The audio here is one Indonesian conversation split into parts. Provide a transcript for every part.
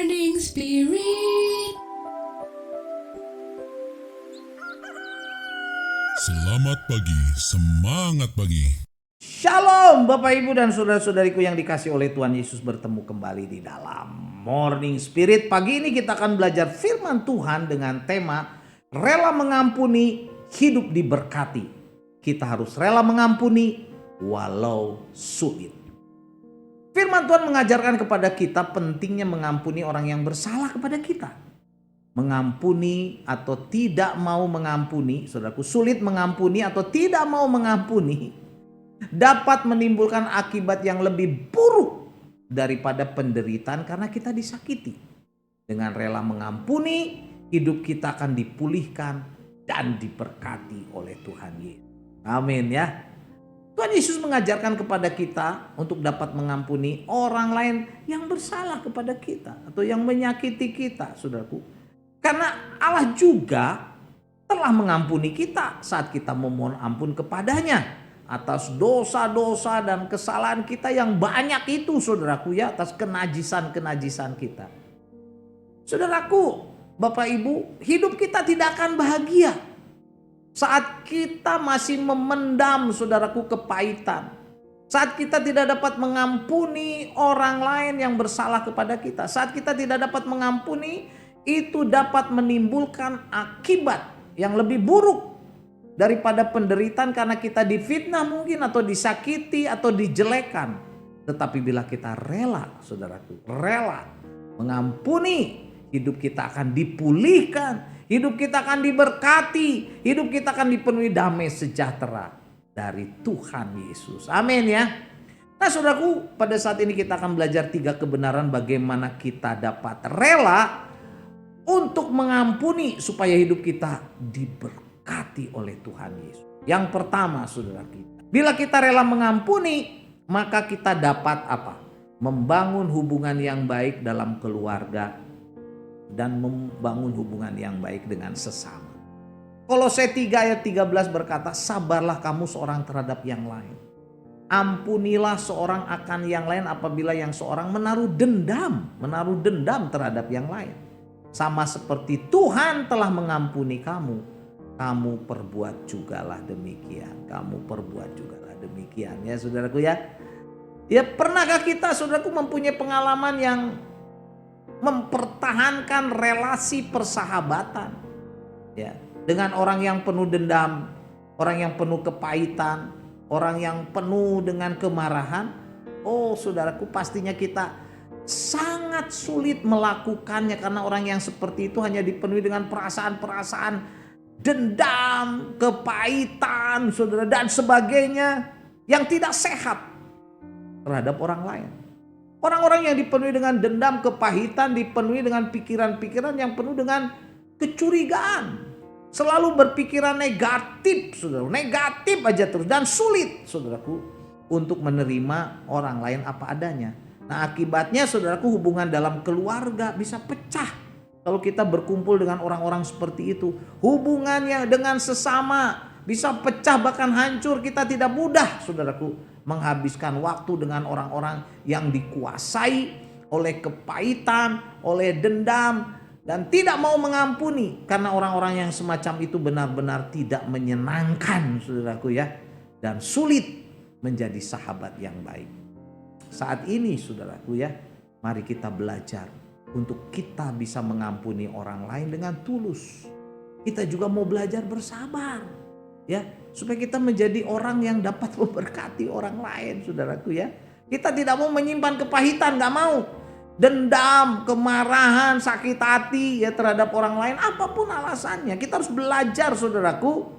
Morning Spirit. Selamat pagi, semangat pagi. Shalom Bapak Ibu dan saudara-saudariku yang dikasih oleh Tuhan Yesus, bertemu kembali di dalam Morning Spirit. Pagi ini kita akan belajar firman Tuhan dengan tema rela mengampuni, hidup diberkati. Kita harus rela mengampuni walau sulit. Firman Tuhan mengajarkan kepada kita pentingnya mengampuni orang yang bersalah kepada kita. Mengampuni atau tidak mau mengampuni, saudaraku, sulit mengampuni atau tidak mau mengampuni dapat menimbulkan akibat yang lebih buruk daripada penderitaan karena kita disakiti. Dengan rela mengampuni, hidup kita akan dipulihkan dan diberkati oleh Tuhan Yesus. Amin ya. Tuhan Yesus mengajarkan kepada kita untuk dapat mengampuni orang lain yang bersalah kepada kita atau yang menyakiti kita, saudaraku. Karena Allah juga telah mengampuni kita saat kita memohon ampun kepadanya atas dosa-dosa dan kesalahan kita yang banyak itu, saudaraku ya, atas kenajisan-kenajisan kita. Saudaraku, Bapak Ibu, hidup kita tidak akan bahagia saat kita masih memendam, saudaraku, kepahitan. Saat kita tidak dapat mengampuni orang lain yang bersalah kepada kita. Saat kita tidak dapat mengampuni, itu dapat menimbulkan akibat yang lebih buruk daripada penderitaan karena kita difitnah mungkin atau disakiti atau dijelekan. Tetapi bila kita rela, saudaraku, rela mengampuni, hidup kita akan dipulihkan, hidup kita akan diberkati, hidup kita akan dipenuhi damai sejahtera dari Tuhan Yesus. Amin ya. Nah saudaraku, pada saat ini kita akan belajar 3 kebenaran bagaimana kita dapat rela untuk mengampuni supaya hidup kita diberkati oleh Tuhan Yesus. Yang pertama, saudara kita, bila kita rela mengampuni, maka kita dapat apa? Membangun hubungan yang baik dalam keluarga dan membangun hubungan yang baik dengan sesama. Kolose 3 ayat 13 berkata, sabarlah kamu seorang terhadap yang lain. Ampunilah seorang akan yang lain apabila yang seorang menaruh dendam terhadap yang lain. Sama seperti Tuhan telah mengampuni kamu, kamu perbuat jugalah demikian. Kamu perbuat jugalah demikian ya saudaraku ya. Ya pernahkah kita saudaraku mempunyai pengalaman yang mempertahankan relasi persahabatan ya dengan orang yang penuh dendam, orang yang penuh kepahitan, orang yang penuh dengan kemarahan? Oh saudaraku, pastinya kita sangat sulit melakukannya karena orang yang seperti itu hanya dipenuhi dengan perasaan-perasaan dendam, kepahitan, saudara, dan sebagainya yang tidak sehat terhadap orang lain. Orang-orang yang dipenuhi dengan dendam, kepahitan, dipenuhi dengan pikiran-pikiran yang penuh dengan kecurigaan, selalu berpikiran negatif, saudara, negatif aja terus, dan sulit, saudaraku, untuk menerima orang lain apa adanya. Nah akibatnya saudaraku, hubungan dalam keluarga bisa pecah kalau kita berkumpul dengan orang-orang seperti itu. Hubungannya dengan sesama bisa pecah bahkan hancur. Kita tidak mudah saudaraku menghabiskan waktu dengan orang-orang yang dikuasai oleh kepahitan, oleh dendam, dan tidak mau mengampuni. Karena orang-orang yang semacam itu benar-benar tidak menyenangkan saudaraku ya, dan sulit menjadi sahabat yang baik. Saat ini saudaraku ya, mari kita belajar untuk kita bisa mengampuni orang lain dengan tulus. Kita juga mau belajar bersabar ya, supaya kita menjadi orang yang dapat memberkati orang lain saudaraku ya. Kita tidak mau menyimpan kepahitan, gak mau. Dendam, kemarahan, sakit hati ya terhadap orang lain, apapun alasannya. Kita harus belajar saudaraku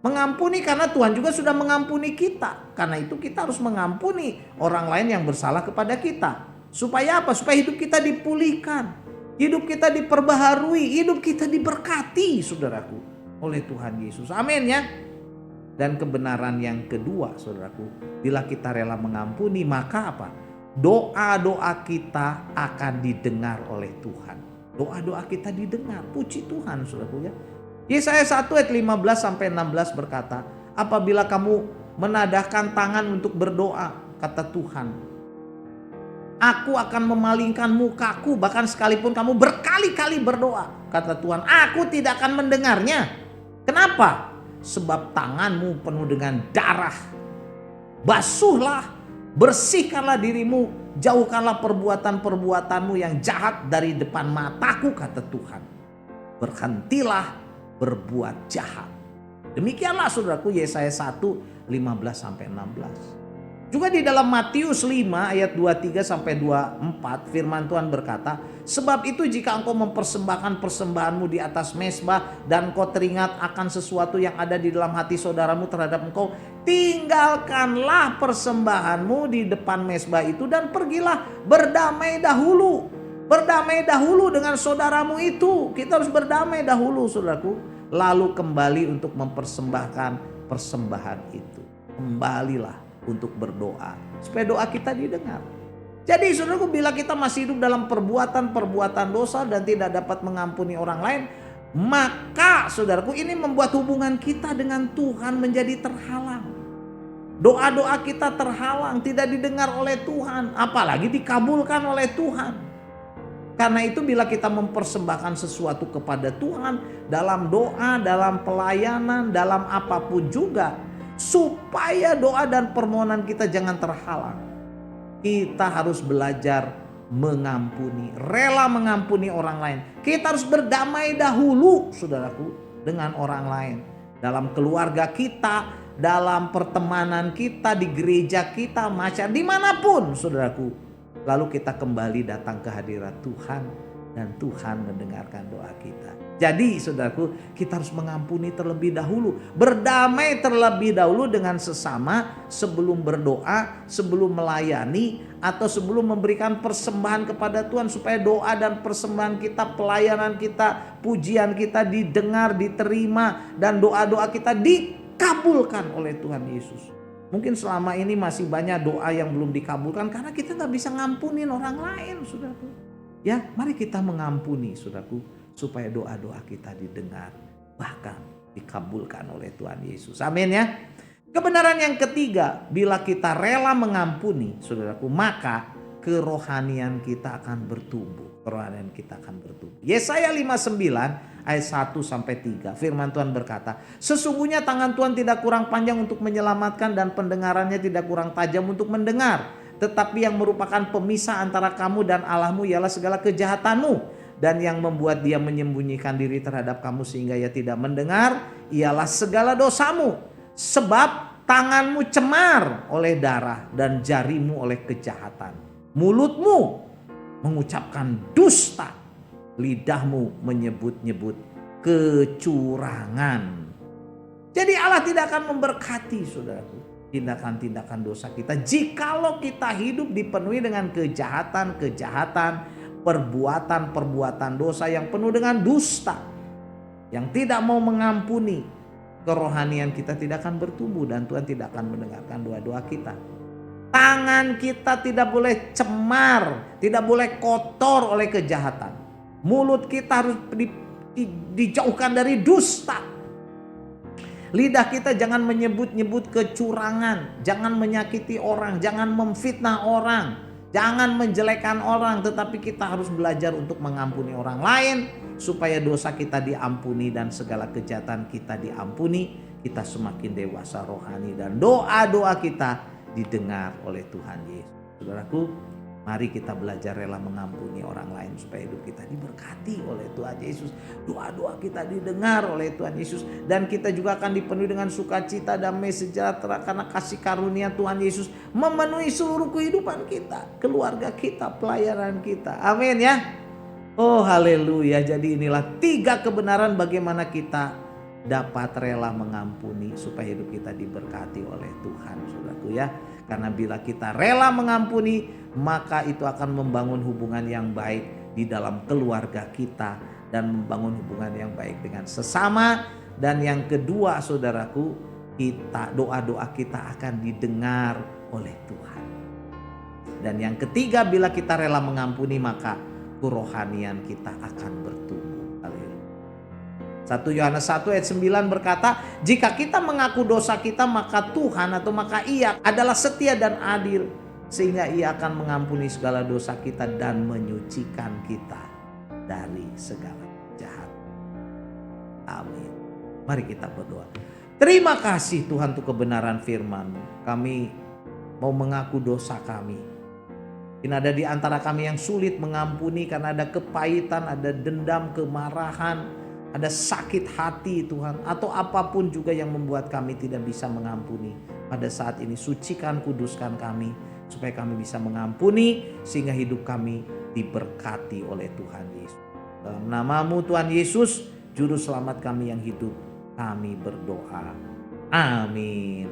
mengampuni karena Tuhan juga sudah mengampuni kita. Karena itu kita harus mengampuni orang lain yang bersalah kepada kita. Supaya apa? Supaya hidup kita dipulihkan, hidup kita diperbaharui, hidup kita diberkati saudaraku oleh Tuhan Yesus. Amin ya. Dan kebenaran yang kedua saudaraku, bila kita rela mengampuni maka apa? Doa-doa kita akan didengar oleh Tuhan. Doa-doa kita didengar. Puji Tuhan saudaraku ya. Yesaya 1 ayat 15-16 berkata, apabila kamu menadahkan tangan untuk berdoa, kata Tuhan, Aku akan memalingkan mukaku, bahkan sekalipun kamu berkali-kali berdoa, kata Tuhan, aku tidak akan mendengarnya. Kenapa? Sebab tanganmu penuh dengan darah. Basuhlah, bersihkanlah dirimu, jauhkanlah perbuatan-perbuatanmu yang jahat dari depan mataku, kata Tuhan. Berhentilah berbuat jahat. Demikianlah saudaraku Yesaya 1, 15-16. Juga di dalam Matius 5 ayat 23-24 firman Tuhan berkata, sebab itu jika engkau mempersembahkan persembahanmu di atas mezbah dan kau teringat akan sesuatu yang ada di dalam hati saudaramu terhadap engkau, tinggalkanlah persembahanmu di depan mezbah itu dan pergilah berdamai dahulu. Berdamai dahulu dengan saudaramu itu. Kita harus berdamai dahulu saudaraku. Lalu kembali untuk mempersembahkan persembahan itu. Kembalilah untuk berdoa supaya doa kita didengar. Jadi saudaraku, bila kita masih hidup dalam perbuatan-perbuatan dosa dan tidak dapat mengampuni orang lain, maka saudaraku ini membuat hubungan kita dengan Tuhan menjadi terhalang. Doa-doa kita terhalang, tidak didengar oleh Tuhan, apalagi dikabulkan oleh Tuhan. Karena itu bila kita mempersembahkan sesuatu kepada Tuhan dalam doa, dalam pelayanan, dalam apapun juga, supaya doa dan permohonan kita jangan terhalang, kita harus belajar mengampuni, rela mengampuni orang lain. Kita harus berdamai dahulu saudaraku dengan orang lain. Dalam keluarga kita, dalam pertemanan kita, di gereja kita, macam dimanapun saudaraku. Lalu kita kembali datang ke hadirat Tuhan dan Tuhan mendengarkan doa kita. Jadi saudaraku, kita harus mengampuni terlebih dahulu. Berdamai terlebih dahulu dengan sesama sebelum berdoa, sebelum melayani, atau sebelum memberikan persembahan kepada Tuhan. Supaya doa dan persembahan kita, pelayanan kita, pujian kita didengar, diterima. Dan doa-doa kita dikabulkan oleh Tuhan Yesus. Mungkin selama ini masih banyak doa yang belum dikabulkan karena kita gak bisa ngampunin orang lain saudaraku. Ya, mari kita mengampuni saudaraku, supaya doa-doa kita didengar, bahkan dikabulkan oleh Tuhan Yesus. Amin ya. Kebenaran yang ketiga, bila kita rela mengampuni saudaraku, maka kerohanian kita akan bertumbuh. Kerohanian kita akan bertumbuh. Yesaya 59 ayat 1-3 firman Tuhan berkata, sesungguhnya tangan Tuhan tidak kurang panjang untuk menyelamatkan dan pendengarannya tidak kurang tajam untuk mendengar. Tetapi yang merupakan pemisah antara kamu dan Allahmu ialah segala kejahatanmu. Dan yang membuat dia menyembunyikan diri terhadap kamu sehingga ia tidak mendengar ialah segala dosamu. Sebab tanganmu cemar oleh darah dan jarimu oleh kejahatan. Mulutmu mengucapkan dusta, lidahmu menyebut-nyebut kecurangan. Jadi Allah tidak akan memberkati saudaraku tindakan-tindakan dosa kita jikalau kita hidup dipenuhi dengan kejahatan-kejahatan, perbuatan-perbuatan dosa yang penuh dengan dusta, yang tidak mau mengampuni. Kerohanian kita tidak akan bertumbuh dan Tuhan tidak akan mendengarkan doa-doa kita. Tangan kita tidak boleh cemar, tidak boleh kotor oleh kejahatan. Mulut kita harus dijauhkan dari dusta. Lidah kita jangan menyebut-nyebut kecurangan, jangan menyakiti orang, jangan memfitnah orang, jangan menjelekkan orang, tetapi kita harus belajar untuk mengampuni orang lain supaya dosa kita diampuni dan segala kejahatan kita diampuni. Kita semakin dewasa rohani dan doa-doa kita didengar oleh Tuhan Yesus. Saudaraku, mari kita belajar rela mengampuni orang lain supaya hidup kita diberkati oleh Tuhan Yesus. Doa-doa kita didengar oleh Tuhan Yesus. Dan kita juga akan dipenuhi dengan sukacita, damai, sejahtera karena kasih karunia Tuhan Yesus memenuhi seluruh kehidupan kita, keluarga kita, pelayanan kita. Amin ya. Oh haleluya. Jadi inilah 3 kebenaran bagaimana kita dapat rela mengampuni supaya hidup kita diberkati oleh Tuhan, saudaraku ya. Karena bila kita rela mengampuni, maka itu akan membangun hubungan yang baik di dalam keluarga kita dan membangun hubungan yang baik dengan sesama. Dan yang kedua, saudaraku, kita doa-doa kita akan didengar oleh Tuhan. Dan yang ketiga, bila kita rela mengampuni, maka kerohanian kita akan bertumbuh. 1 Yohanes 1 ayat 9 berkata, jika kita mengaku dosa kita maka Tuhan atau maka Ia adalah setia dan adil sehingga Ia akan mengampuni segala dosa kita dan menyucikan kita dari segala jahat. Amin. Mari kita berdoa. Terima kasih Tuhan untuk kebenaran firman-Mu. Kami mau mengaku dosa kami. Mungkin ada di antara kami yang sulit mengampuni karena ada kepahitan, ada dendam, kemarahan, ada sakit hati Tuhan. Atau apapun juga yang membuat kami tidak bisa mengampuni. Pada saat ini sucikan, kuduskan kami. Supaya kami bisa mengampuni sehingga hidup kami diberkati oleh Tuhan Yesus. Dalam nama-Mu Tuhan Yesus, Juru Selamat kami yang hidup, kami berdoa. Amin.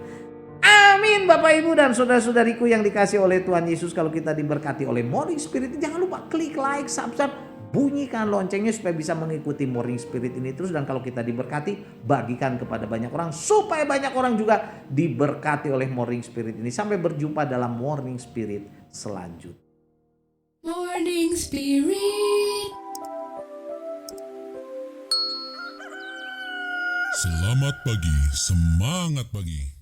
Amin Bapak Ibu dan saudara-saudariku yang dikasih oleh Tuhan Yesus. Kalau kita diberkati oleh Morning Spirit, jangan lupa klik like, subscribe, bunyikan loncengnya supaya bisa mengikuti Morning Spirit ini terus. Dan kalau kita diberkati, bagikan kepada banyak orang supaya banyak orang juga diberkati oleh Morning Spirit ini. Sampai berjumpa dalam Morning Spirit selanjutnya. Morning Spirit. Selamat pagi, semangat pagi.